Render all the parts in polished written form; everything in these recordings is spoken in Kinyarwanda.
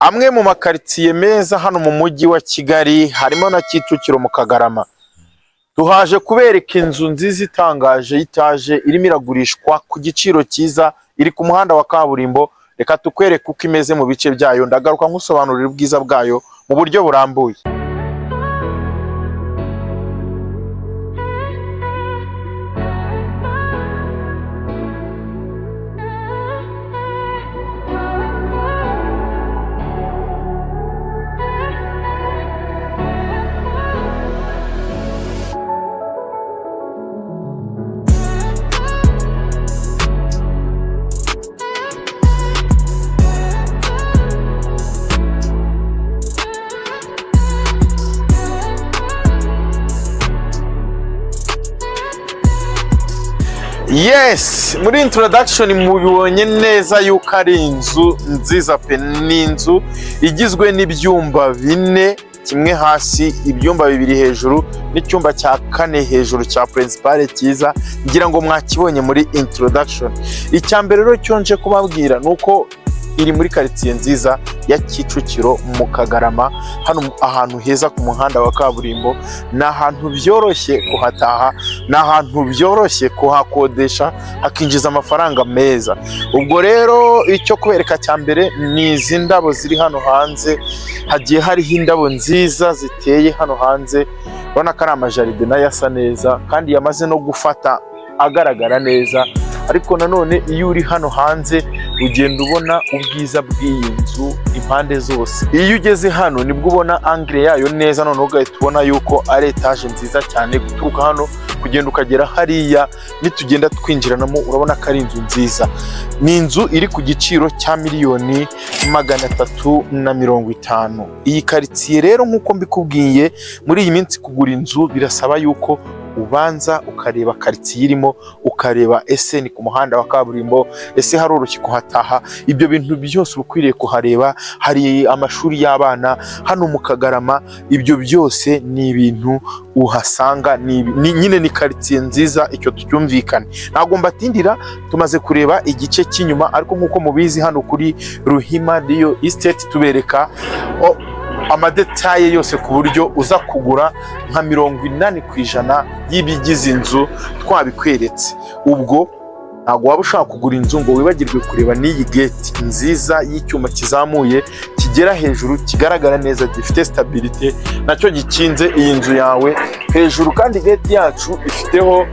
amwe mu makaritsiye meza hano mu mujyi wa Kigali, harimo na Kicukiro mu Kagarama. Tuhaje kubereka inzu nziza itangaje y'itaje irimo iragurishwa ku giciro cyiza, iri ku muhanda wa kaburimbo. Reka tukwereke uko imeze mu bice byayo, ndagaruka nkusobanurira ubwiza bwayo mu buryo burambuye. Yes, muri introduction mubibonye neza yuko ari inzu nziza pe. Ni inzu igizwe n'ibyumba 4, kimwe hasi, ibyumba 2 hejuru, n'icyumba cya 4 hejuru cya principal cyiza. Ngira ngo mwakibonye muri introduction. Icyambere rero cyonje kubabwira nuko iri muri quartier nziza ya Kicukiro mu Kagarama, hano ahantu heza ku muhanda wa kaburimbo. Na ahantu byoroshye kuhataha, na ahantu byoroshye kuhakodesha hakinjiza amafaranga meza. Ubwo rero icyo kubereka cyambere ni izi ndabo ziri hano hanze. Hagiye hariho indabo nziza ziteye hano hanze, ubona ko ari amajaride nayo asa neza kandi yamaze no gufata agaragara neza. Ariko nanone iyo uri hano hanze ugenda ubona ubwiza bw'iyi nzu impande zose. Iyo ugeze hano nibwo ubona angle yayo neza, none ugahita ubona yuko ari etage nziza cyane. Guturuka hano kugenda ukagera hariya, nitugenda twinjiranamo urabona ko ari inzu nziza. Ni inzu iri ku giciro cya $350,000. Iyi quartier rero nkuko mbikubwiye, muri iyi minsi kugura inzu birasaba yuko ubanza ukareba quartier irimo, ukareba ese ni ku muhanda wa kaburimbo, ese haroroshye kuhataha. Ibyo bintu byose ukwiriye kuhareba. Hari amashuri y'abana hano mu Kagarama. Ibyo byose ni ibintu uhasanga. Nyine ni quartier nziza, icyo tucyumvikane. Ntabwo mbatindira, tumaze kureba igice cy'inyuma, ariko nkuko mubizi hano kuri Ruhima Real Estate tubereka amadetaye yose ku buryo uza kugura nka 80% y'ibigize inzu twabikweretse. Ubwo ntabwo waba ushaka kugura inzu ngo wibagirwe kureba n'iyi gate nziza y'icyuma kizamuye kigera hejuru, kigaragara neza, gifite stabilité, nacyo gikinze iyi nzu yawe hejuru. Kandi gate yacu ifiteho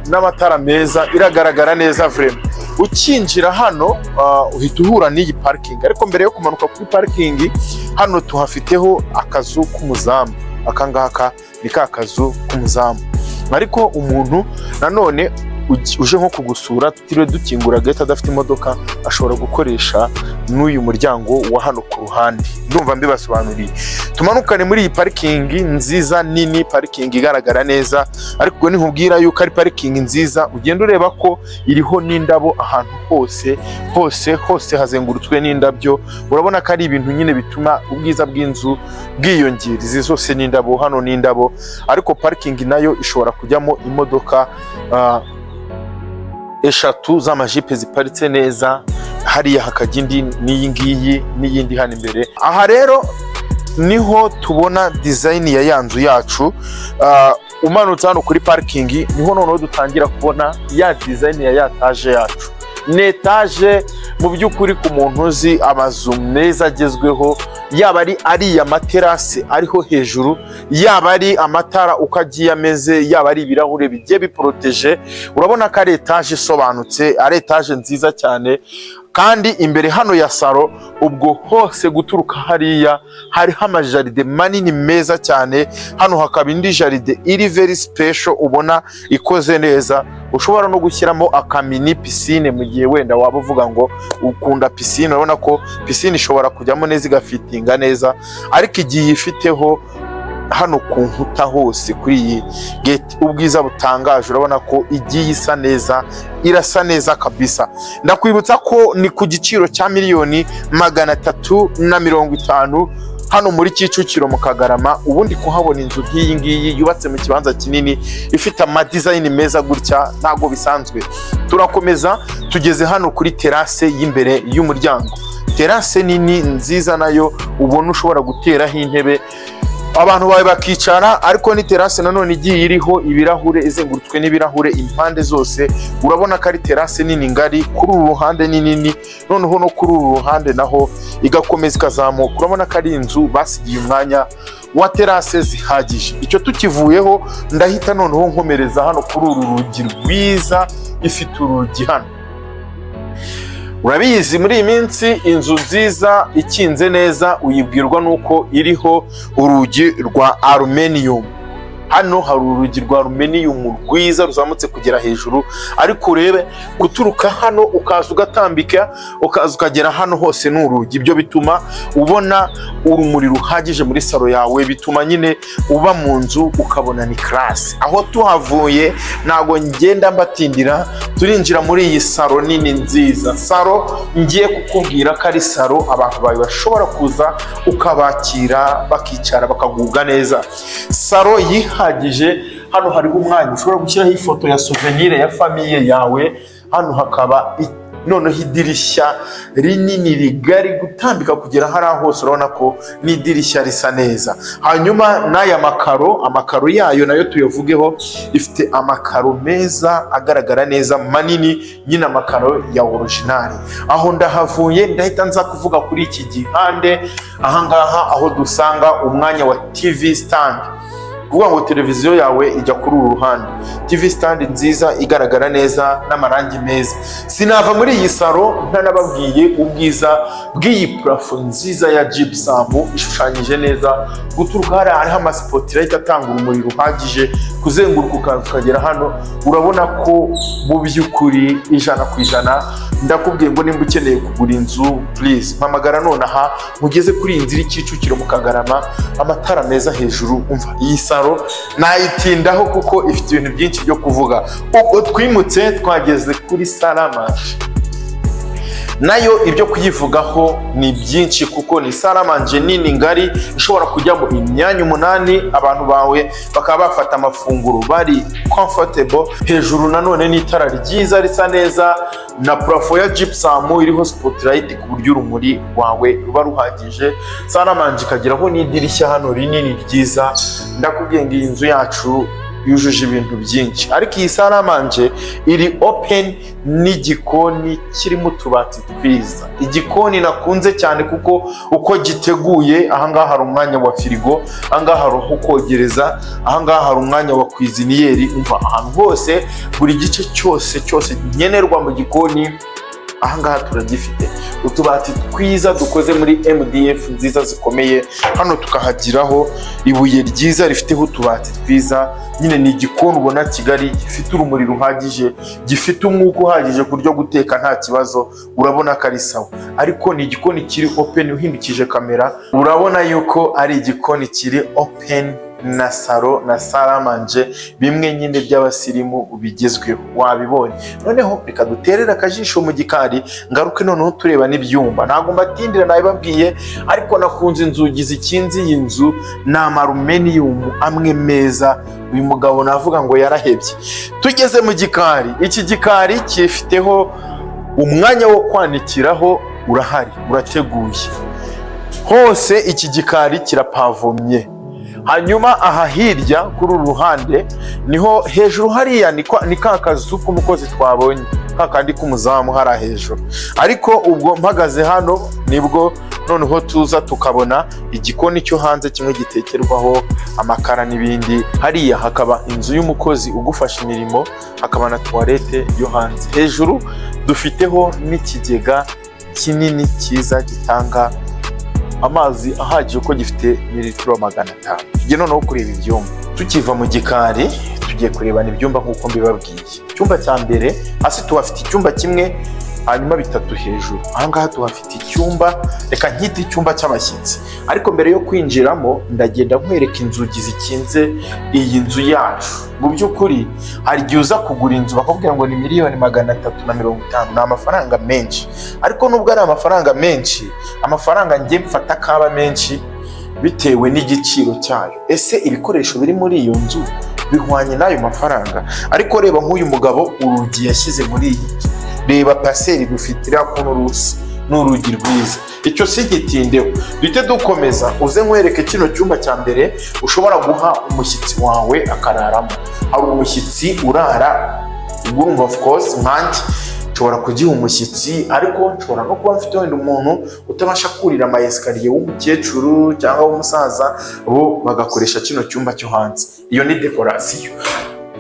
n'amatara meza, iragaragara neza vraiment. Ukinjira hano uhita uhura n'iyi parking, ariko mbere yo kumanuka kuri parking hano tuhafiteho akazu k'umuzamu. Akangaka ni ka kazu k'umuzamu. Ariko umuntu nanone uje nko kugusura, tutiriwe dukingura gate adafite imodoka, ashobora gukoresha n'uyu muryango wa hano ku ruhande. Ndumva mbibasobanuriye. Tumanukane muri iyi parking nziza nini, parking igaragara neza. Ariko ubwo nkubwira yuko ari parking nziza, ugenda ureba ko iriho n'indabo ahantu hose hazengurutswe n'indabyo. Urabona ko ari ibintu nyine bituma ubwiza bw'inzu bwiyongera. Izi zose n'indabo, hano n'indabo. Ariko parking nayo ishobora kujyamo imodoka 3 z'amajipe ziparitse neza. Hariya hakajya indi n'iyi ngiyi n'iyindi hano imbere. Aha rero niho tubona design ya yanzu yacu. Umanutse hano kuri parking niho noneho dutangira kubona ya design ya etage yacu. Ni etage mu by'ukuri ku muntu uzi amazu meza agezweho, yaba ari ya materase ariho hejuru, yaba ari amatara ukagiye ameze, yaba ari ibirahure bigiye biproteje. Urabona ko ari etage isobanutse, ari etage nziza cyane. Kandi imbere hano ya salo, ubwo hose guturuka hariya hariho amajaride manini meza cyane. Hano hakaba indi jaride iri very special, ubona ikoze neza. Ushobora no gushyiramo akamini piscine mu gihe wenda waba uvuga ngo ukunda piscine. Urabona ko piscine ishobora kujyamo neza, igafitinga neza. Ariko igiye ifiteho hano ku nkuta hose kuri iyi gate ubwiza butangaje. Urabona ko igiye isa neza, irasa neza kabisa. Ndakwibutsa ko ni ku giciro cya $350,000 hano muri Kicukiro mu Kagarama. Ubundi kuhabona inzu nk'iyi ngiyi yubatse mu kibanza kinini, ifite amadesign meza gutya, ntago bisanzwe. Turakomeza tugeze hano kuri terrasse y'imbere y'umuryango. terase nini nziza nayo ubona ushobora guteraho intebe abantu bawe bakicara, ariko ni terase nanone igiye iriho ibirahure, izengurutswe n'ibirahure impande zose. Urabona ko ari terase nini ngari, kuri uru ruhande ni nini, noneho no kuri uru ruhande naho igakomeza ikazamuka. Urabona ko ari inzu basigiye umwanya wa terase zihagije. Icyo tukivuyeho ndahita noneho nkomereza hano kuri uru rugi rwiza, ifite urugi hano. Urabizi muri iyi minsi inzu nziza ikinze neza uyibwirwa nuko iriho urugi rwa aluminium. Hano hari urugi rwa aluminium rwiza ruzamutse kugera hejuru, ariko urebe guturuka hano ukaza ugatambika ukaza ukagera hano hose n'urugi. Ibyo bituma ubona urumuri ruhagije muri salo yawe, bituma nyine uba mu nzu ukabona ni class. Aho tuhavuye ntago ngenda mbatindira, turinjira muri iyi salo nini nziza. Salo ngiye kukubwira ko ari salo abantu bawe bashobora kuza ukabakira bakicara bakagubwa neza. Salo yihagije, hano hariho umwanya ushobora gushyiraho ifoto ya souvenir ya famiye yawe. Hano hakaba noneho idirishya rinini rigari gutambika kugera hariya hose, urabona ko ni idirishya risa neza. Hanyuma n'aya amakaro yayo nayo tuyavugeho, ifite amakaro meza agaragara neza manini, nyine amakaro ya original. Aho ndahavuye ndahita nza kuvuga kuri iki gihande ahangaha, aho dusanga umwanya wa TV stand. Kuvuga ngo televiziyo yawe ijya kuri uru ruhande, TV stand nziza igaragara neza n'amarangi meza. Sinava muri iyi salo ntanababwiye ubwiza bw'iyi plafo nziza ya gypsum ishushanyije neza. Guturuka hariho amasipotlight atanga urumuri ruhagije, kuzenguruka ukaza ukagera hano. Urabona ko mu by'ukuri 100% ndakubwiye ngo nimba ukeneye kugura inzu, please mpamagara nonaha mugeze kuri iyi nzira Kicukiro mu Kagarama, amatara meza hejuru. Umva iyi salo nayitindaho kuko ifite ibintu byinshi byo kuvuga. Uko twimutse twageze kuri Salamanje, nayo ibyo kuyivugaho ni byinshi kuko ni Salamanje nini ngari ishobora kujyamo imyanya 8. Abantu bawe bakaba bafata amafunguro bari comfortable. Hejuru nanone n'itara ryiza risa neza, na plafo ya gypsum iriho spotlight ku buryo urumuri rwawe ruba ruhagije. Salamanje ikageraho n'idirishya hano rinini ryiza. Ndakubwiye ngo iyi nzu yacu yujuje ibintu byinshi, ariko iyi Salamanje iri open n'igikoni kirimo utubati twiza. Igikoni nakunze cyane kuko uko giteguye, ahangaha hari umwanya wa firigo, ahangaha hari aho kogereza, ahangaha hari umwanya wa kwiziniyeri. Umva ahantu hose buri gice cyose nkenerwa mu gikoni ahangaha turagifite. Utubati twiza dukoze muri MDF nziza zikomeye. Hano tukahagiraho ibuye ryiza rifiteho utubati twiza. Nyine ni igikoni ubona Kigali gifite urumuri ruhagije, gifite umwuka uhagije ku buryo guteka nta kibazo. Urabona ko ari sawa, ariko ni igikoni kiri open. Uhindukije kamera urabona yuko ari igikoni kiri open na salo na Salamanje, bimwe nyine by'abasirimu bigezweho. Wabibonye. Noneho reka duterera akajisho mu gikari, ngaruke noneho tureba n'ibyumba. Ntabwo mbatindira nabibabwiye, ariko nakunze inzugi zikinze iyi nzu na aluminium amwe meza. Uyu mugabo navuga ngo yarahebye. Tugeze mu gikari, iki gikari kifiteho umwanya wo kwanikiraho, urahari, urateguye hose. Iki gikari kirapavomye. Hanyuma aha hirya kuri uru ruhande niho hejuru hariya ni ka kazu k'umukozi twabonye, ka kandi k'umuzamu hari hejuru. Ariko ubwo mpagaze hano nibwo noneho tuza tukabona igikoni cyo hanze kimwe gitekerwaho amakara n'ibindi. Hariya hakaba inzu y'umukozi ugufasha imirimo, hakaba na toilette yo hanze. Hejuru dufiteho n'ikigega kinini cyiza gitanga amazi ahagije uko gifite mililitiro 500. Tugiye noneho kureba ibyumba. Tukiva mu gikari tugiye kurebana ibyumba nk'uko mbibabwiye. Icyumba cya mbere hasi tuhafite icyumba kimwe, hanyuma 3 hejuru. Ahangaha tuhafite icyumba, reka nkite icyumba cy'abashyitsi. Ariko mbere yo kwinjiramo ndagenda nkwereka inzugi zikinze iyi nzu yacu. Mu by'ukuri hari igihe uza kugura inzu bakubwira ngo ni 350,000. Ni amafaranga menshi, ariko nubwo ari amafaranga menshi, amafaranga njye mfata kaba menshi bitewe n'igiciro cyayo. Ese ibikoresho biri muri iyo nzu bihwanye n'ayo mafaranga? Ariko reba nk'uyu mugabo urugi yashyize muri iyi nzu, reba paseri rufitira kuno rusi, n'urugi rwiza. Icyo si gitindeho, duhite dukomeza uze nkwereke kino cyumba cya mbere ushobora guha umushyitsi wawe akararamo. Hari umushyitsi urara, urumva of course nkanjye nshobora kugiha umushyitsi, ariko nshobora no kuba mfite wenda umuntu utabasha kurira ama esikariye w'umukecuru cyangwa w'umusaza, bo bagakoresha kino cyumba cyo hanze. Iyo ni dekorasiyo.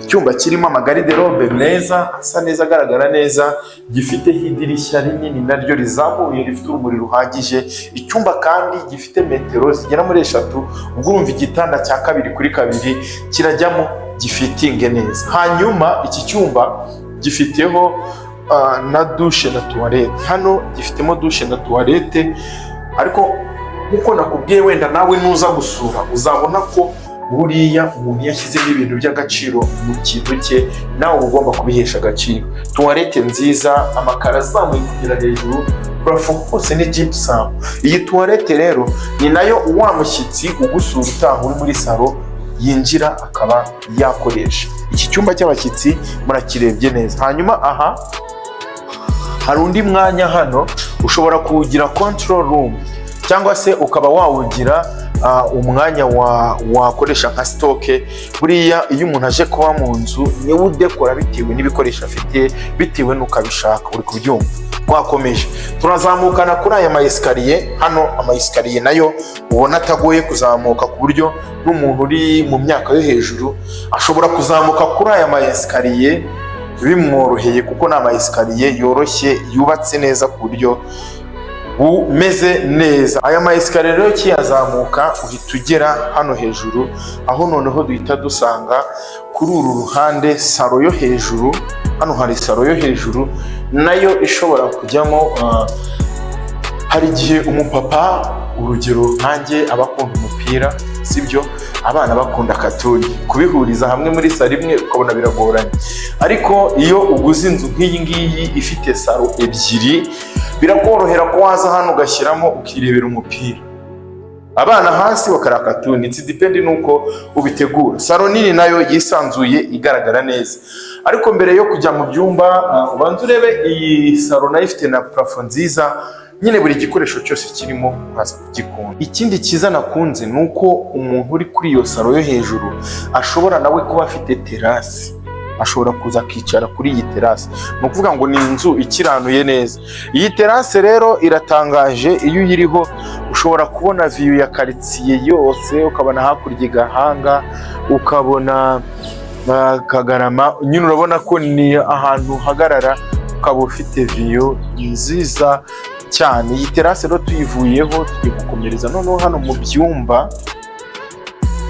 Icyumba kirimo amagariderobe meza asa neza agaragara neza, gifite idirishya rinini naryo rizamuye rifite urumuri ruhagije. Icyumba kandi gifite metero zigera muri 3, ubwo urumva igitanda cya 2 kuri 2 kirajyamo gifitinge neza. Hanyuma iki cyumba gifiteho na dushe na tuwarete. Hano gifitemo dushe na tuwarete, ariko nkuko nakubwiye wenda nawe nuza gusura uzabona ko buriya umuntu yashyizemo ibintu by'agaciro mu kintu cye, nawe ugomba kubihesha agaciro. Tuwarete nziza, amakara azamuye kugera hejuru, parafo hose ni gypsum. Iyi tuwarete rero ni nayo wa mushyitsi ugusura utaha uri muri salo yinjira akaba yakoresha. Iki cyumba cy'abashyitsi murakirebye neza. Hanyuma aha hari undi mwanya hano ushobora kuwugira control room, cyangwa se ukaba wawugira umwanya wakoresha nka stoke. Buriya iyo umuntu aje kuba mu nzu niwe udekora bitewe n'ibikoresho afite, bitewe n'uko abishaka. Uri kubyumva? Twakomeje turazamukana kuri aya ma esikariye. Hano ama esikariye nayo ubona atagoye kuzamuka, ku buryo n'umuntu uri mu myaka yo hejuru ashobora kuzamuka kuri aya ma esikariye bimworoheye, kuko ni ama esikariye yoroshye yubatse neza ku buryo bumeze neza. Aya ma esikariye rero kiyazamuka uhita ugera hano hejuru, aho noneho duhita dusanga kuri uru ruhande salo yo hejuru. Hano hari salo yo hejuru nayo ishobora kujyamo. Hari igihe umupapa, urugero nkanjye, abakunda umupira, sibyo, abana bakunda katuni, kubihuriza hamwe muri salo imwe ukabona biragoranye. Ariko iyo uguze inzu nk'iyi ngiyi ifite salo ebyiri, birakorohera ko waza hano ugashyiramo ukirebera umupira, abana hasi bakareba katuni. It's depend nuko ubitegura. Salo nini nayo yisanzuye igaragara neza. Ariko mbere yo kujya mu byumba ubanza urebe iyi salo nayo ifite na parafo nziza, nyine buri gikoresho cyose kirimo ukaza kugikunda. Ikindi cyiza nakunze nuko umuntu uri kuri iyo salo yo hejuru ashobora nawe kuba afite terasi, ashobora kuza akicara kuri iyi terasi. Ni ukuvuga ngo ni inzu ikiranuye neza. Iyi terasi rero iratangaje, iyo uyiriho ushobora kubona view ya quartier yose, ukabona hakurya Gahanga, ukabona Kagarama. Nyine urabona ko ni ahantu hagarara ukaba ufite view nziza cyane. Iyi terasi rero tuyivuyeho tugiye gukomereza noneho hano mu byumba.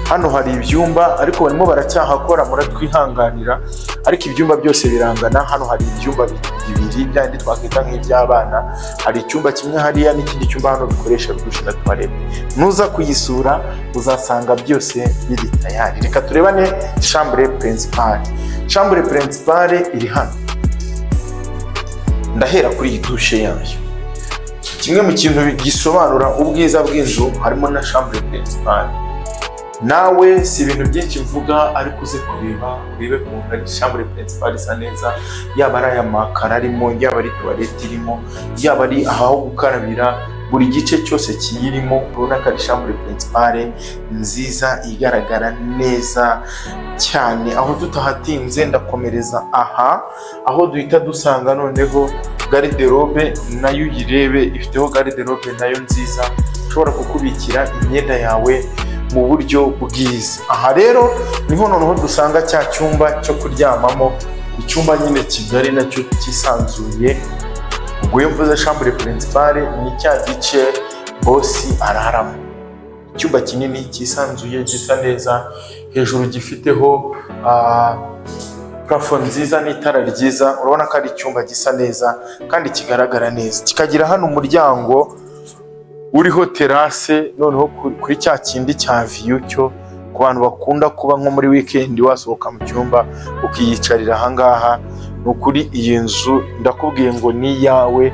Hano hari ibyumba ariko barimo baracyahakora, muratwihanganira, ariko ibyumba byose birangana. Hano hari ibyumba bibiri byandi twakwita nk'iby'abana. Hari icyumba kimwe hariya n'ikindi cyumba hano bikoresha dushe na toilette. Nuza kuyisura uzasanga byose biri tayari. Reka turebane chambre principale. Chambre principale iri hano. Ndahera kuri iyi dushe yayo. Kimwe mu kintu gisobanura ubwiza bw'inzu harimo na chambre principale. Nawe si ibintu byinshi mvuga, ariko uze kureba urebe ko chambre principale isa neza, yaba ari aya makara arimo, yaba ari toilette irimo, yaba ari aho gukarabira, buri gice cyose kiyirimo. Urabona ko ari chambre principale nziza igaragara neza cyane. Aho tutahatinze ndakomereza aha, aho duhita dusanga noneho garderobe nayo uyirebe, ifiteho garderobe nayo nziza, ushobora kukubikira imyenda yawe mu buryo bwiza. Aha rero niho noneho dusanga cya cyumba cyo kuryamamo, icyumba nyine kigari nacyo kisanzuye. Ubwo iyo mvuze chambre principale ni cya gice bosi araramo. Icyumba kinini kisanzuye gisa neza, hejuru gifiteho parafo nziza n'itara ryiza. Urabona ko ari icyumba gisa neza kandi kigaragara neza. Kikagira hano umuryango uriho terase, noneho kuri cya kindi cya view cyo ku bantu bakunda kuba nko muri weekend wasohoka mu cyumba ukiyicarira ahangaha. Nukuri iyi nzu ndakubwiye ngo ni yawe,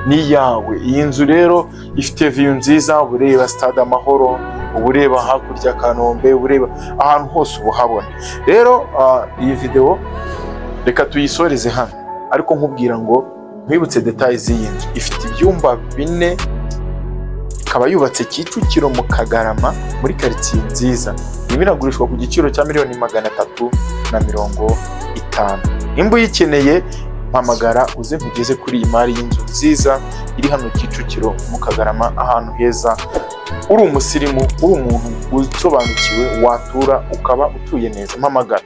ni yawe. Iyi nzu rero ifite view nziza, ureba stade Amahoro, ureba hakurya Kanombe, ureba ahantu hose ubuhabona. Rero iyi video reka tuyisoreze hano, ariko nkubwira ngo Nkwibutse details z'iyi nzu, ifite ibyumba 4, ikaba yubatse Kicukiro mu Kagarama muri quartier nziza. Irimo iragurishwa ku giciro cya $350,000. Nimba uyikeneye mpamagara uze nkugeze kuri iyi mari y'inzu nziza iri hano Kicukiro mu Kagarama, ahantu heza. Uri umusirimu, uri umuntu usobanukiwe, watura ukaba utuye neza, mpamagara.